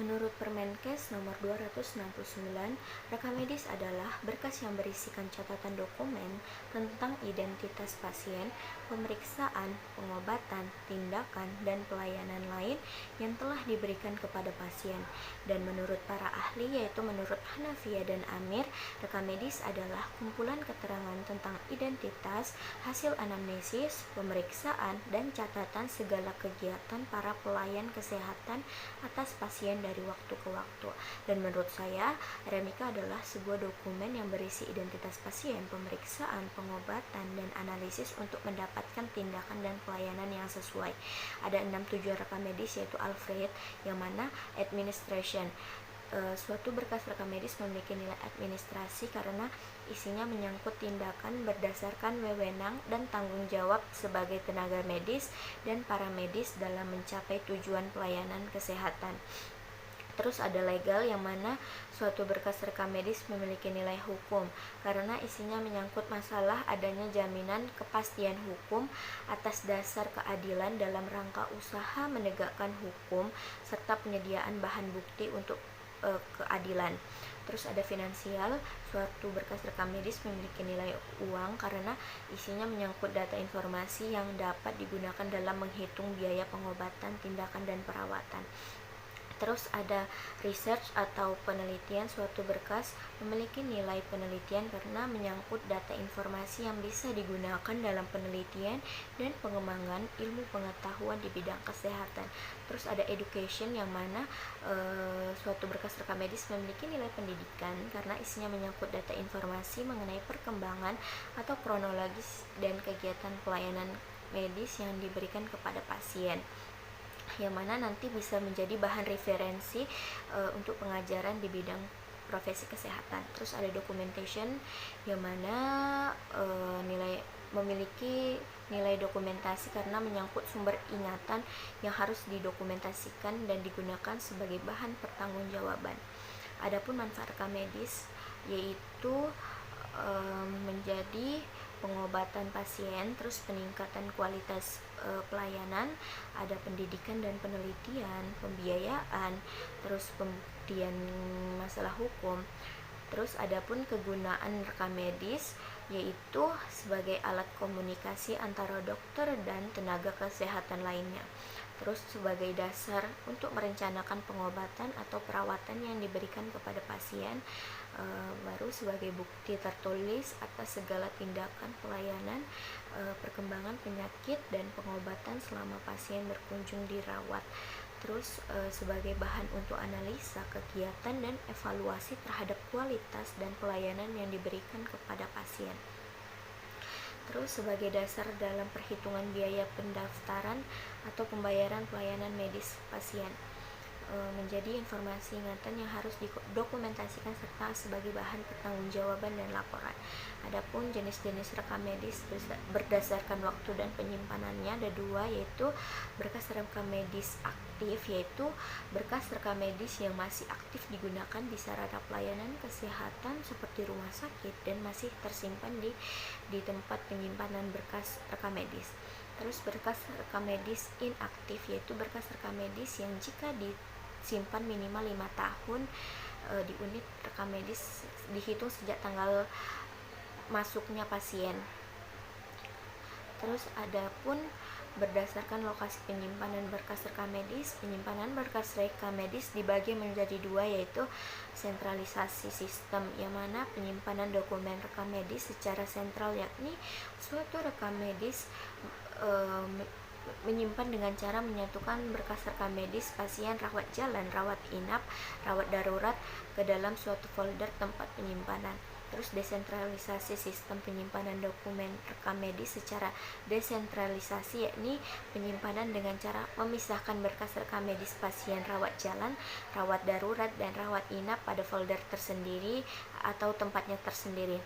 Menurut Permenkes nomor 269, rekam medis adalah berkas yang berisikan catatan dokumen tentang identitas pasien, pemeriksaan, pengobatan, tindakan, dan pelayanan lain yang telah diberikan kepada pasien. Dan menurut para ahli, yaitu menurut Hanafiyah dan Amir, rekam medis adalah kumpulan keterangan tentang identitas, hasil anamnesis, pemeriksaan, dan catatan segala kegiatan para pelayan kesehatan atas pasien dari waktu ke waktu. Dan menurut saya, RMIK adalah sebuah dokumen yang berisi identitas pasien, pemeriksaan, pengobatan, dan analisis untuk mendapatkan tindakan dan pelayanan yang sesuai. Ada 6 tujuan rekam medis, yaitu Alfred, yang mana administration. Suatu berkas rekam medis memiliki nilai administrasi karena isinya menyangkut tindakan berdasarkan wewenang dan tanggung jawab sebagai tenaga medis dan paramedis dalam mencapai tujuan pelayanan kesehatan. Terus ada legal, yang mana suatu berkas rekam medis memiliki nilai hukum karena isinya menyangkut masalah adanya jaminan kepastian hukum atas dasar keadilan dalam rangka usaha menegakkan hukum serta penyediaan bahan bukti untuk keadilan. Terus ada finansial, suatu berkas rekam medis memiliki nilai uang karena isinya menyangkut data informasi yang dapat digunakan dalam menghitung biaya pengobatan, tindakan, dan perawatan. Terus ada research atau penelitian, suatu berkas memiliki nilai penelitian karena menyangkut data informasi yang bisa digunakan dalam penelitian dan pengembangan ilmu pengetahuan di bidang kesehatan. Terus ada education, yang mana suatu berkas rekam medis memiliki nilai pendidikan karena isinya menyangkut data informasi mengenai perkembangan atau kronologis dan kegiatan pelayanan medis yang diberikan kepada pasien, yang mana nanti bisa menjadi bahan referensi untuk pengajaran di bidang profesi kesehatan. Terus ada documentation, yang mana memiliki nilai dokumentasi karena menyangkut sumber ingatan yang harus didokumentasikan dan digunakan sebagai bahan pertanggungjawaban. Adapun manfaat rekam medis yaitu menjadi pengobatan pasien, terus peningkatan kualitas pelayanan, ada pendidikan dan penelitian, pembiayaan, terus pembuktian masalah hukum. Terus adapun kegunaan rekam medis yaitu sebagai alat komunikasi antara dokter dan tenaga kesehatan lainnya. Terus sebagai dasar untuk merencanakan pengobatan atau perawatan yang diberikan kepada pasien, baru sebagai bukti tertulis atas segala tindakan pelayanan, perkembangan penyakit dan pengobatan selama pasien berkunjung dirawat. Terus sebagai bahan untuk analisa kegiatan dan evaluasi terhadap kualitas dan pelayanan yang diberikan kepada pasien. Terus sebagai dasar dalam perhitungan biaya pendaftaran atau pembayaran pelayanan medis pasien, menjadi informasi ingatan yang harus didokumentasikan serta sebagai bahan pertanggungjawaban dan laporan. Adapun jenis-jenis rekam medis berdasarkan waktu dan penyimpanannya ada 2, yaitu berkas rekam medis aktif, yaitu berkas rekam medis yang masih aktif digunakan di sarana pelayanan kesehatan seperti rumah sakit dan masih tersimpan di tempat penyimpanan berkas rekam medis. Terus berkas rekam medis inaktif, yaitu berkas rekam medis yang jika disimpan minimal 5 tahun di unit rekam medis dihitung sejak tanggal masuknya pasien. Terus adapun berdasarkan lokasi penyimpanan berkas rekam medis, penyimpanan berkas rekam medis dibagi menjadi 2, yaitu sentralisasi sistem, yang mana penyimpanan dokumen rekam medis secara sentral, yakni suatu rekam medis menyimpan dengan cara menyatukan berkas rekam medis pasien rawat jalan, rawat inap, rawat darurat ke dalam suatu folder tempat penyimpanan. Terus desentralisasi sistem penyimpanan dokumen rekam medis secara desentralisasi, yakni penyimpanan dengan cara memisahkan berkas rekam medis pasien rawat jalan, rawat darurat, dan rawat inap pada folder tersendiri atau tempatnya tersendiri.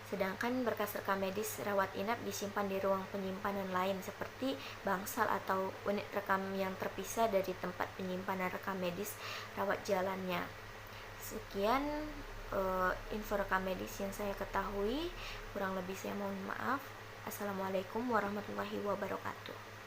Sedangkan berkas rekam medis rawat inap disimpan di ruang penyimpanan lain seperti bangsal atau unit rekam yang terpisah dari tempat penyimpanan rekam medis rawat jalannya. Sekian info rekam medis yang saya ketahui, kurang lebih saya mohon maaf. Assalamualaikum warahmatullahi wabarakatuh.